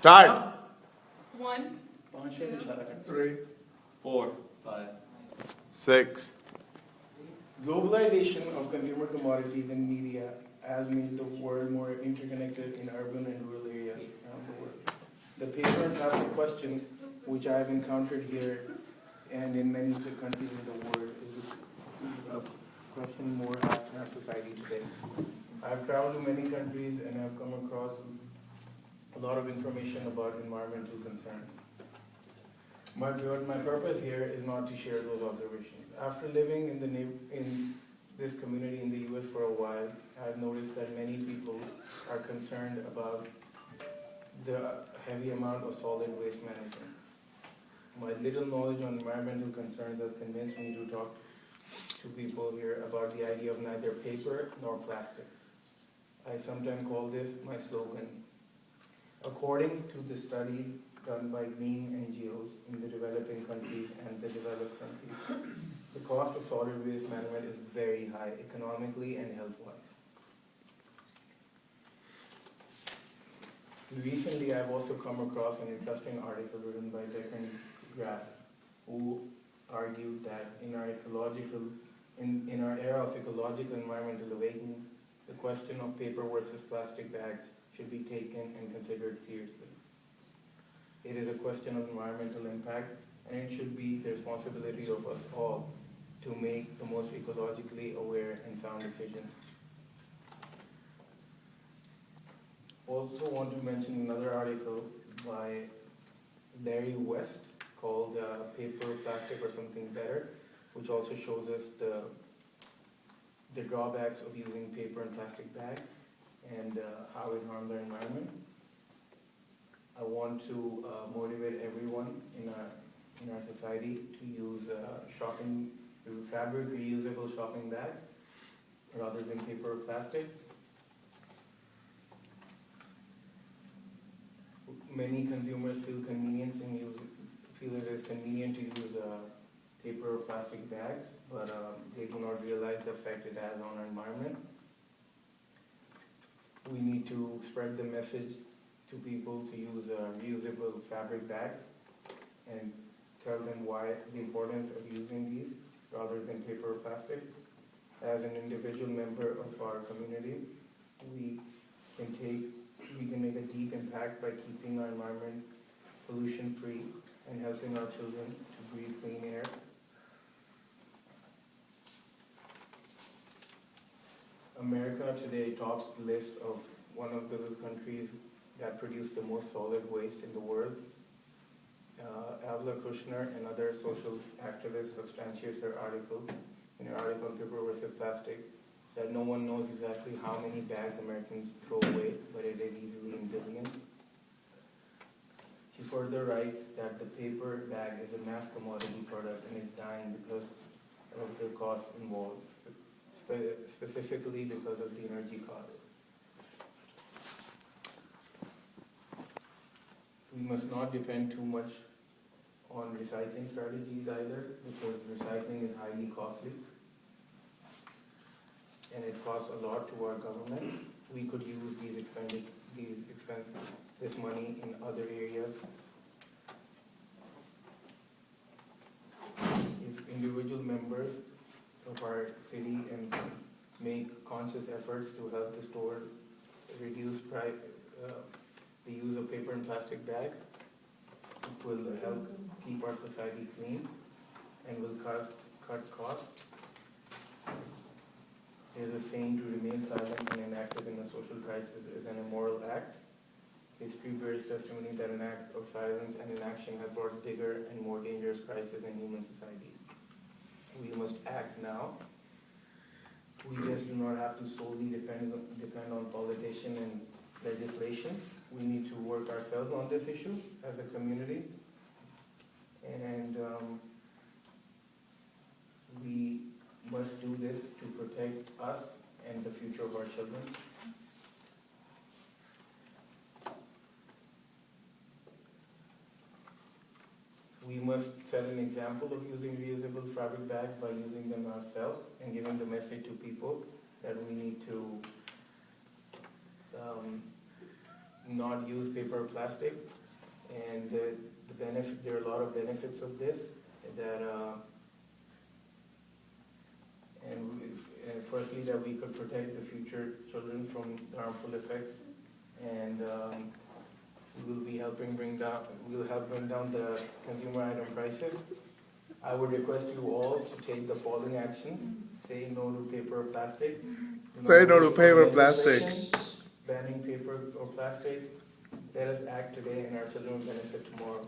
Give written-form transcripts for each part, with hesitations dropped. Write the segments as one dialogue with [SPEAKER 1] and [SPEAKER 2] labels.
[SPEAKER 1] Start.
[SPEAKER 2] 1,
[SPEAKER 3] 3,
[SPEAKER 4] 4, 5.
[SPEAKER 1] 6.
[SPEAKER 3] Globalization of consumer commodities and media has made the world more interconnected in urban and rural areas around the world. The paper and plastic questions, which I have encountered here and in many of the countries in the world, is a question more asked in our society today. I've traveled to many countries and I've come across a lot of information about environmental concerns. My purpose here is not to share those observations. After living in this community in the US for a while, I've noticed that many people are concerned about the heavy amount of solid waste management. My little knowledge on environmental concerns has convinced me to talk to people here about the idea of neither paper nor plastic. I sometimes call this my slogan. According to the studies done by green NGOs in the developing countries and the developed countries, the cost of solid waste management is very high economically and health-wise. Recently, I've also come across an interesting article written by Declan Graff, who argued that in our era of ecological environmental awakening, the question of paper versus plastic bags should be taken and considered seriously. It is a question of environmental impact, and it should be the responsibility of us all to make the most ecologically aware and sound decisions. Also want to mention another article by Larry West called Paper, Plastic, or Something Better, which also shows us the drawbacks of using paper and plastic bags and how it harms our environment. I want to motivate everyone in our society to use fabric reusable shopping bags rather than paper or plastic. Many consumers feel it is convenient to use paper or plastic bags, but they do not realize the effect it has on our environment. We need to spread the message to people to use reusable fabric bags and tell them why the importance of using these rather than paper or plastic. As an individual member of our community, we can make a deep impact by keeping our environment pollution free and helping our children to breathe clean air. America today tops the list of one of those countries that produce the most solid waste in the world. Avla Kushner and other social activists substantiates their article in her article on paper versus plastic that no one knows exactly how many bags Americans throw away, but it is easily in billions. She further writes that the paper bag is a mass commodity product and is dying because of the costs involved, specifically because of the energy costs. We must not depend too much on recycling strategies either, because recycling is highly costly and it costs a lot to our government. We could use this money in other areas. If individual members of our city and make conscious efforts to help the store reduce the use of paper and plastic bags, it will help keep our society clean and will cut costs. There's a saying, to remain silent and inactive in a social crisis is an immoral act. History bears testimony that an act of silence and inaction has brought bigger and more dangerous crises in human society. We must act now. We just do not have to solely depend on politicians and legislation. We need to work ourselves on this issue as a community. And we must do this to protect us and the future of our children. We must set an example of using reusable fabric bags by using them ourselves and giving the message to people that we need to not use paper or plastic. And the benefit, there are a lot of benefits of this that, and firstly, that we could protect the future children from the harmful effects, and we'll help bring down the consumer item prices. I would request you all to take the following actions: say no to paper or plastic.
[SPEAKER 1] Say no to
[SPEAKER 3] wait for
[SPEAKER 1] paper, plastic.
[SPEAKER 3] legislation banning paper or plastic. Let us act today, and our children will benefit tomorrow.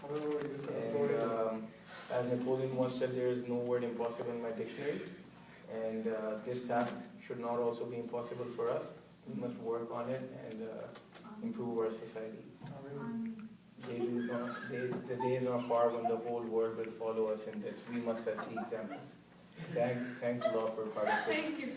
[SPEAKER 3] And as Napoleon once said, there is no word impossible in my dictionary, and this task should not also be impossible for us. We must work on it and improve our society. The day is not far when the whole world will follow us in this. We must set the example. Thanks a lot for participating.
[SPEAKER 2] Thank you.